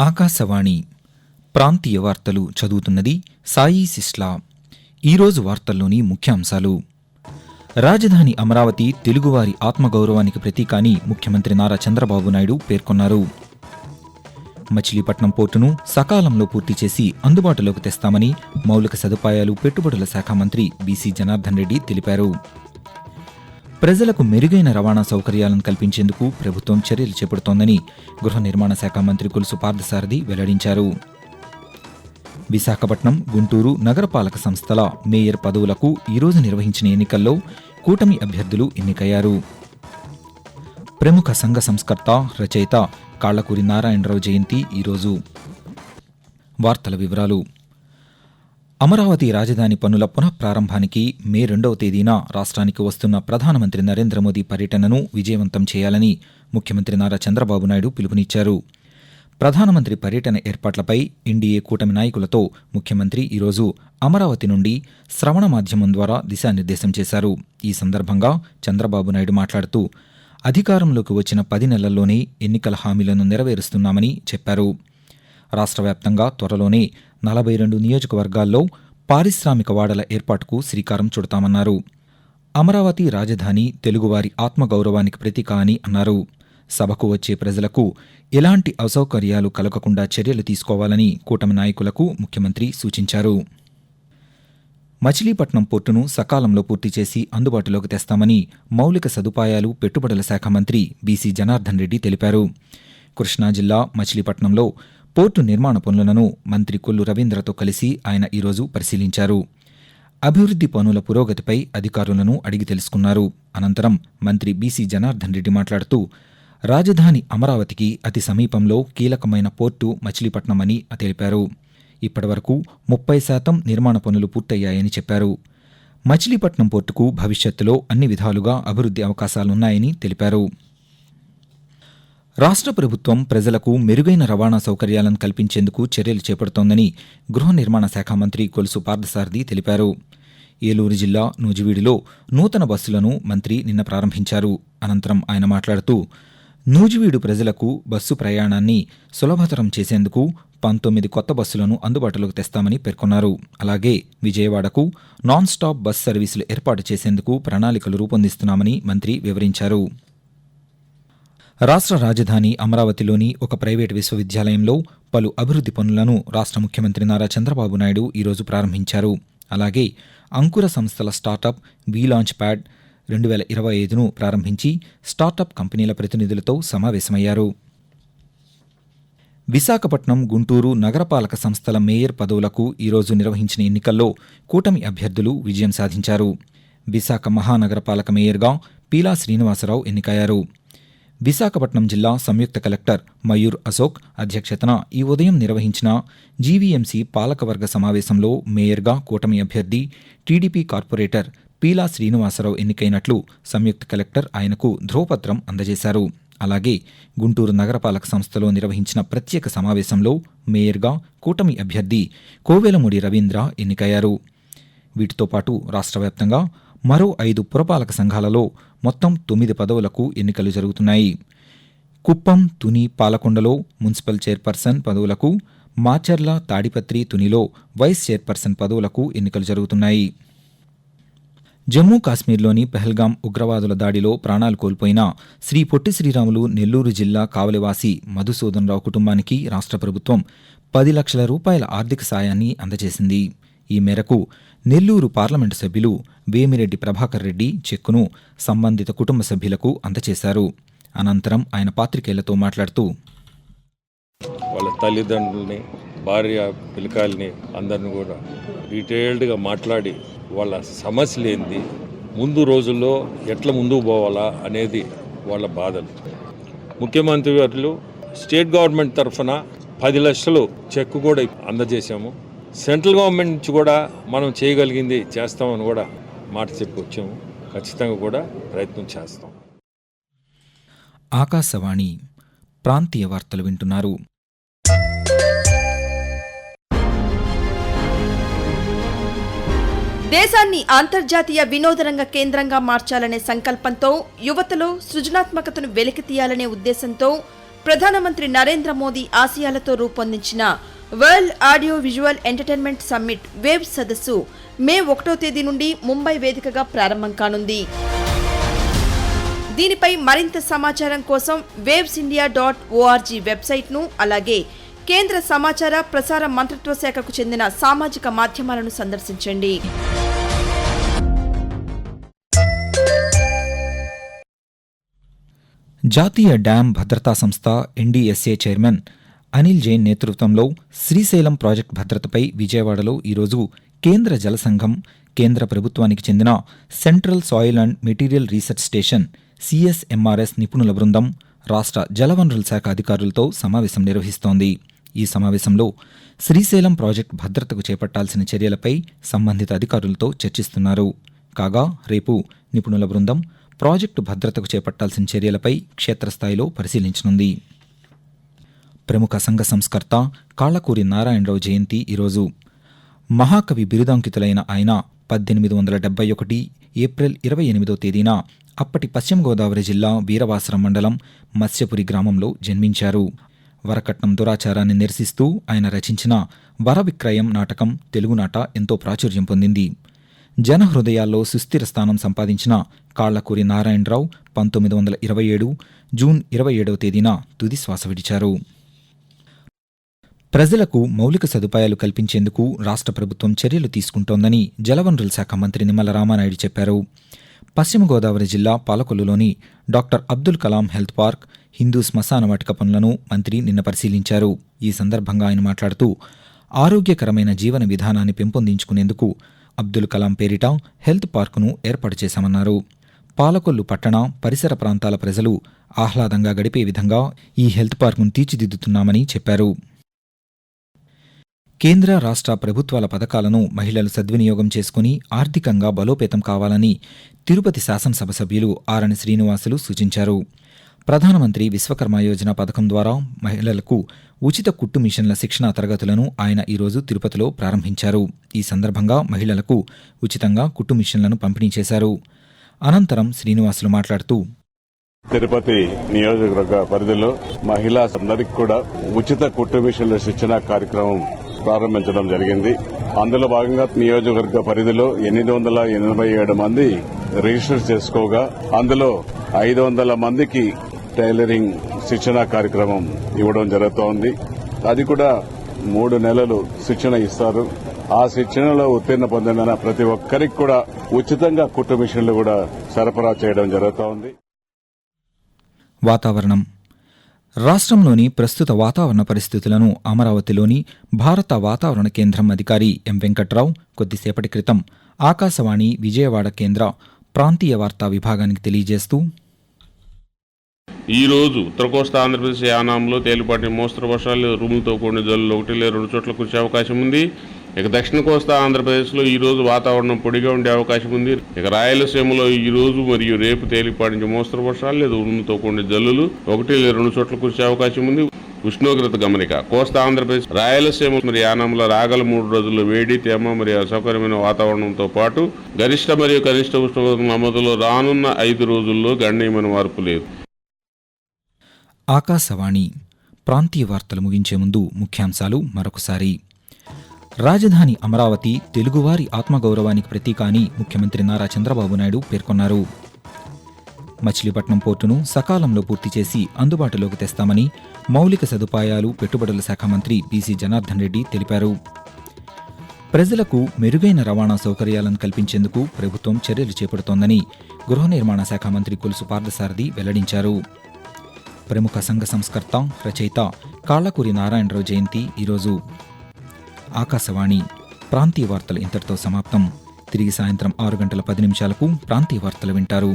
ఆకాశవాణి ప్రాంతీయ వార్తలు చదువుతున్నది సాయి సిస్లా. ఈరోజు వార్తల్లోని ముఖ్యాంశాలు. రాజధాని అమరావతి తెలుగువారి ఆత్మగౌరవానికి ప్రతీక అని ముఖ్యమంత్రి నారా చంద్రబాబు నాయుడు పేర్కొన్నారు. మచిలీపట్నం పోర్టును సకాలంలో పూర్తి చేసి అందుబాటులోకి తెస్తామని మౌలిక సదుపాయాలు పెట్టుబడుల శాఖ మంత్రి బీసీ జనార్దన్ రెడ్డి తెలిపారు. ప్రజలకు మెరుగైన రవాణా సౌకర్యాలను కల్పించేందుకు ప్రభుత్వం చర్యలు చేపడుతోందని గృహ నిర్మాణ శాఖ మంత్రి కొలుసు పార్థసారథి వెల్లడించారు. విశాఖపట్నం, గుంటూరు నగరపాలక సంస్థల మేయర్ పదవులకు ఈరోజు నిర్వహించిన ఎన్నికల్లో కూటమి అభ్యర్థులు ఎన్నికయ్యారు. ప్రముఖ సంఘ సంస్కర్త, రచయిత కాళ్లకూరి నారాయణరావు జయంతి ఈరోజు. వార్తల వివరాలు. అమరావతి రాజధాని పనుల పునఃప్రారంభానికి మే 2వ తేదీన రాష్ట్రానికి వస్తున్న ప్రధానమంత్రి నరేంద్ర మోదీ పర్యటనను విజయవంతం చేయాలని ముఖ్యమంత్రి నారా చంద్రబాబు నాయుడు పిలుపునిచ్చారు. ప్రధానమంత్రి పర్యటన ఏర్పాట్లపై ఎన్డీఏ కూటమి నాయకులతో ముఖ్యమంత్రి ఈరోజు అమరావతి నుండి శ్రవణ మాధ్యమం ద్వారా దిశానిర్దేశం చేశారు. ఈ సందర్భంగా చంద్రబాబు నాయుడు మాట్లాడుతూ అధికారంలోకి వచ్చిన 10 నెలల్లోనే ఎన్నికల హామీలను నెరవేరుస్తున్నామని చెప్పారు. రాష్ట్ర వ్యాప్తంగా త్వరలోనే 42 నియోజకవర్గాల్లో పారిశ్రామిక వాడల ఏర్పాటుకు శ్రీకారం చుడతామన్నారు. అమరావతి రాజధాని తెలుగువారి ఆత్మగౌరవానికి ప్రతీక అని అన్నారు. సభకు వచ్చే ప్రజలకు ఎలాంటి అసౌకర్యాలు కలగకుండా చర్యలు తీసుకోవాలని కూటమి నాయకులకు ముఖ్యమంత్రి సూచించారు. మచిలీపట్నం పోర్టును సకాలంలో పూర్తి చేసి అందుబాటులోకి తెస్తామని మౌలిక సదుపాయాలు పెట్టుబడుల శాఖ మంత్రి బీసీ జనార్దన్ రెడ్డి తెలిపారు. కృష్ణా జిల్లా మచిలీపట్నంలో పోర్టు నిర్మాణ పనులను మంత్రి కొల్లు రవీంద్రతో కలిసి ఆయన ఈరోజు పరిశీలించారు. అభివృద్ధి పనుల పురోగతిపై అధికారులను అడిగి తెలుసుకున్నారు. అనంతరం మంత్రి బీసీ జనార్దన్ రెడ్డి మాట్లాడుతూ రాజధాని అమరావతికి అతి సమీపంలో కీలకమైన పోర్టు మచిలీపట్నం అని తెలిపారు. ఇప్పటివరకు 30% నిర్మాణ పనులు పూర్తయ్యాయని చెప్పారు. మచిలీపట్నం పోర్టుకు భవిష్యత్తులో అన్ని విధాలుగా అభివృద్ధి అవకాశాలున్నాయని తెలిపారు. రాష్ట్ర ప్రభుత్వం ప్రజలకు మెరుగైన రవాణా సౌకర్యాలను కల్పించేందుకు చర్యలు చేపడుతోందని గృహ నిర్మాణ శాఖ మంత్రి కొలుసు పార్థసారథి తెలిపారు. ఏలూరు జిల్లా నూజివీడులో నూతన బస్సులను మంత్రి నిన్న ప్రారంభించారు. అనంతరం ఆయన మాట్లాడుతూ నూజివీడు ప్రజలకు బస్సు ప్రయాణాన్ని సులభతరం చేసేందుకు 19 కొత్త బస్సులను అందుబాటులోకి తెస్తామని పేర్కొన్నారు. అలాగే విజయవాడకు నాన్ స్టాప్ బస్ సర్వీసులు ఏర్పాటు చేసేందుకు ప్రణాళికలు రూపొందిస్తున్నామని మంత్రి వివరించారు. రాష్ట్ర రాజధాని అమరావతిలోని ఒక ప్రైవేటు విశ్వవిద్యాలయంలో పలు అభివృద్ధి పనులను రాష్ట్ర ముఖ్యమంత్రి నారా చంద్రబాబు నాయుడు ఈరోజు ప్రారంభించారు. అలాగే అంకుర సంస్థల స్టార్టప్ వీలాంచ్ ప్యాడ్ 2025ను ప్రారంభించి స్టార్టప్ కంపెనీల ప్రతినిధులతో సమావేశమయ్యారు. విశాఖపట్నం, గుంటూరు నగరపాలక సంస్థల మేయర్ పదవులకు ఈరోజు నిర్వహించిన ఎన్నికల్లో కూటమి అభ్యర్థులు విజయం సాధించారు. విశాఖ మహానగరపాలక మేయర్గా పీలా శ్రీనివాసరావు ఎన్నికయ్యారు. విశాఖపట్నం జిల్లా సంయుక్త కలెక్టర్ మయూర్ అశోక్ అధ్యక్షతన ఈ ఉదయం నిర్వహించిన జీవీఎంసీ పాలకవర్గ సమావేశంలో మేయర్గా కూటమి అభ్యర్థి టీడీపీ కార్పొరేటర్ పీలా శ్రీనివాసరావు ఎన్నికైనట్లు సంయుక్త కలెక్టర్ ఆయనకు ధ్రువపత్రం అందజేశారు. అలాగే గుంటూరు నగరపాలక సంస్థలో నిర్వహించిన ప్రత్యేక సమావేశంలో మేయర్గా కూటమి అభ్యర్థి కోవెలమూడి రవీంద్ర ఎన్నికయ్యారు. వీటితో పాటు రాష్ట్ర వ్యాప్తంగా మరో 5 పురపాలక సంఘాలలో మొత్తం 9 పదవులకు ఎన్నికలు జరుగుతున్నాయి. కుప్పం, తుని, పాలకొండలో మున్సిపల్ చైర్పర్సన్ పదవులకు, మాచర్ల, తాడిపత్రి, తునిలో వైస్ చైర్పర్సన్ పదవులకు ఎన్నికలు జరుగుతున్నాయి. జమ్మూ కాశ్మీర్లోని పెహల్గాం ఉగ్రవాదుల దాడిలో ప్రాణాలు కోల్పోయిన శ్రీ పొట్టి శ్రీరాములు నెల్లూరు జిల్లా కావలివాసి మధుసూదన్ రావు కుటుంబానికి రాష్ట్ర ప్రభుత్వం 10 లక్షల రూపాయల ఆర్థిక సాయాన్ని అందజేసింది. ఈ మేరకు నెల్లూరు పార్లమెంటు సభ్యులు వేమిరెడ్డి ప్రభాకర్ రెడ్డి చెక్కును సంబంధిత కుటుంబ సభ్యులకు అందజేశారు. అనంతరం ఆయన పాత్రికేయులతో మాట్లాడుతూ వాళ్ళ తల్లిదండ్రుల్ని, భార్య పిల్లకాయల్ని అందరిని కూడా డీటెయిల్డ్గా మాట్లాడి వాళ్ళ సమస్యలు ఏంది, ముందు రోజుల్లో ఎట్లా ముందుకు పోవాలా అనేది వాళ్ళ బాధలు. ముఖ్యమంత్రి గారు స్టేట్ గవర్నమెంట్ తరఫున 10 లక్షలు చెక్ కూడా అందజేశాము. సెంట్రల్ గవర్నమెంట్ నుంచి కూడా మనం చేయగలిగింది చేస్తామని కూడా మాట చెప్పి వచ్చాము. ఖచ్చితంగా కూడా ప్రయత్నం చేస్తాం. ఆకాశవాణి ప్రాంతీయ వార్తలు వింటున్నారు. దేశాన్ని అంతర్జాతీయ వినోదరంగ కేంద్రంగా మార్చాలనే సంకల్పంతో యువతలో సృజనాత్మకతను వెలికితీయాలనే ఉద్దేశంతో ప్రధానమంత్రి నరేంద్ర మోదీ ఆశయాలతో రూపొందించిన world audio visual entertainment summit waves సదస్సు మే 1వ తేదీ నుండి ముంబై వేదికగా ప్రారంభం కానుంది. దీనిపై మరింత సమాచారం కోసం wavesindia.org వెబ్సైట్ను, అలాగే కేంద్ర సమాచార ప్రసార మంత్రిత్వ శాఖకు చెందిన సామాజిక మాధ్యమాలను సందర్శించండి. జాతీయ డ్యాం భద్రతా సంస్థ NDSA చైర్మన్ అనిల్ జైన్ నేతృత్వంలో శ్రీశైలం ప్రాజెక్టు భద్రతపై విజయవాడలో ఈరోజు కేంద్ర జల సంఘం, కేంద్ర ప్రభుత్వానికి చెందిన central soil and material research station CSMRS నిపుణుల బృందం, రాష్ట్ర జలవనరుల శాఖ అధికారులతో సమావేశం నిర్వహిస్తోంది. ఈ సమావేశంలో శ్రీశైలం ప్రాజెక్టు భద్రతకు చేపట్టాల్సిన చర్యలపై సంబంధిత అధికారులతో చర్చిస్తున్నారు. కాగా రేపు నిపుణుల బృందం ప్రాజెక్టు భద్రతకు చేపట్టాల్సిన చర్యలపై క్షేత్రస్థాయిలో పరిశీలించనుంది. ప్రముఖ సంఘ సంస్కర్త కాళ్లకూరి నారాయణరావు జయంతి ఈరోజు. మహాకవి బిరుదాంకితులైన ఆయన 1871 ఏప్రిల్ 28వ తేదీన అప్పటి పశ్చిమ గోదావరి జిల్లా వీరవాసరం మండలం మత్స్యపురి గ్రామంలో జన్మించారు. వరకట్నం దురాచారాన్ని నిరసిస్తూ ఆయన రచించిన వరవిక్రయం నాటకం తెలుగునాట ఎంతో ప్రాచుర్యం పొందింది. జనహృదయాల్లో సుస్థిర స్థానం సంపాదించిన కాళ్లకూరి నారాయణరావు 1927 జూన్ 27వ తేదీన తుదిశ్వాస విడిచారు. ప్రజలకు మౌలిక సదుపాయాలు కల్పించేందుకు రాష్ట్ర ప్రభుత్వం చర్యలు తీసుకుంటోందని జలవనరుల శాఖ మంత్రి నిమ్మల రామానాయుడు చెప్పారు. పశ్చిమ గోదావరి జిల్లా పాలకొల్లులోని doctor Abdul Kalam health park, Hindu శ్మశాన వాటిక పనులను మంత్రి నిన్న పరిశీలించారు. ఈ సందర్భంగా ఆయన మాట్లాడుతూ ఆరోగ్యకరమైన జీవన విధానాన్ని పెంపొందించుకునేందుకు అబ్దుల్ కలాం పేరిట హెల్త్ పార్కును ఏర్పాటు చేశామన్నారు. పాలకొల్లు పట్టణ పరిసర ప్రాంతాల ప్రజలు ఆహ్లాదంగా గడిపే విధంగా ఈ హెల్త్ పార్కును తీర్చిదిద్దుతున్నామని చెప్పారు. కేంద్ర రాష్ట్ర ప్రభుత్వాల పథకాలను మహిళలు సద్వినియోగం చేసుకుని ఆర్థికంగా బలోపేతం కావాలని తిరుపతి శాసనసభ సభ్యులు ఆరణి శ్రీనివాసులు సూచించారు. ప్రధానమంత్రి విశ్వకర్మ యోజన పథకం ద్వారా మహిళలకు ఉచిత కుట్టు మిషన్ల శిక్షణా తరగతులను ఆయన ఈరోజు తిరుపతిలో ప్రారంభించారు. ఈ సందర్భంగా మహిళలకు ఉచితంగా కుట్టు మిషన్లను పంపిణీ చేశారు. అనంతరం శ్రీనివాసులు మాట్లాడుతూ తిరుపతి నియోజకవర్గ పరిధిలో మహిళలందరికీ కూడా ఉచిత కుట్టు మిషన్ల శిక్షణ కార్యక్రమం ప్రారంభించడం జరిగింది. అందులో భాగంగా నియోజకవర్గ పరిధిలో 887 మంది రిజిస్టర్ చేసుకోగా అందులో 500 మందికి టైలరింగ్ శిక్షణ కార్యక్రమం ఇవ్వడం జరుగుతోంది. అది కూడా 3 నెలలు శిక్షణ ఇస్తారు. ఆ శిక్షణలో ఉత్తీర్ణ పొందిన ప్రతి ఒక్కరికి కూడా ఉచితంగా కుట్టు మిషన్లు కూడా సరఫరా చేయడం జరుగుతోంది. వాతావరణం. రాష్ట్రంలోని ప్రస్తుత వాతావరణ పరిస్థితులను అమరావతిలోని భారత వాతావరణ కేంద్రం అధికారి ఎం వెంకట్రావు కొద్దిసేపటి క్రితం ఆకాశవాణి విజయవాడ కేంద్ర ప్రాంతీయ వార్తా విభాగానికి తెలియజేస్తూ ఈ రోజు ఉత్తర కోస్తా ఆంధ్రప్రదేశ్ యానాంలో తేలిపాటి మోస్తరు వర్షాలు, ఉరుములతో కూడిన జల్లులు 1 లేదా 2 చోట్ల కురిసే అవకాశం ఉంది. ఇక దక్షిణ కోస్తా ఆంధ్రప్రదేశ్లో ఈ రోజు వాతావరణం పొడిగా ఉండే అవకాశం ఉంది. ఇక రాయలసీమలో ఈ రోజు మరియు రేపు తేలిపాటి నుంచి మోస్తరు వర్షాలు లేదా ఉరుములతో కూడిన జల్లులు 1 లేదా 2 చోట్ల కురిసే అవకాశం ఉంది. ఉష్ణోగ్రత గమనిక. కోస్తా ఆంధ్రప్రదేశ్, రాయలసీమ మరియు యానాంలో రాగల 3 రోజుల్లో వేడి, తేమ మరియు అసౌకర్యమైన వాతావరణంతో పాటు గరిష్ట మరియు కనిష్ట ఉష్ణోగ్రత నమోదులో రానున్న 5 రోజుల్లో గణనీయమైన మార్పు లేదు. ఆకాశవాణి ప్రాంతీయ వార్తలు ముగించే ముందు ముఖ్యాంశాలు మరొకసారి. రాజధాని అమరావతి తెలుగువారి ఆత్మగౌరవానికి ప్రతీక అని ముఖ్యమంత్రి నారా చంద్రబాబు నాయుడు పేర్కొన్నారు. మచిలీపట్నం పోర్టును సకాలంలో పూర్తి చేసి అందుబాటులోకి తెస్తామని మౌలిక సదుపాయాలు, పెట్టుబడుల శాఖ మంత్రి బీసీ జనార్దన్ రెడ్డి తెలిపారు. ప్రజలకు మెరుగైన రవాణా సౌకర్యాలను కల్పించేందుకు ప్రభుత్వం చర్యలు చేపడుతోందని గృహ నిర్మాణ శాఖ మంత్రి కొలుసు పార్థసారథి వెల్లడించారు. ప్రముఖ సంఘ సంస్కర్త, రచయిత కాళ్లకూరి నారాయణరావు జయంతి ఈరోజు. ఆకాశవాణి ప్రాంతీయ వార్తలు ఇంతటితో సమాప్తం. తిరిగి సాయంత్రం 6 గంటల 10 నిమిషాలకు ప్రాంతీయ వార్తలు వింటారు.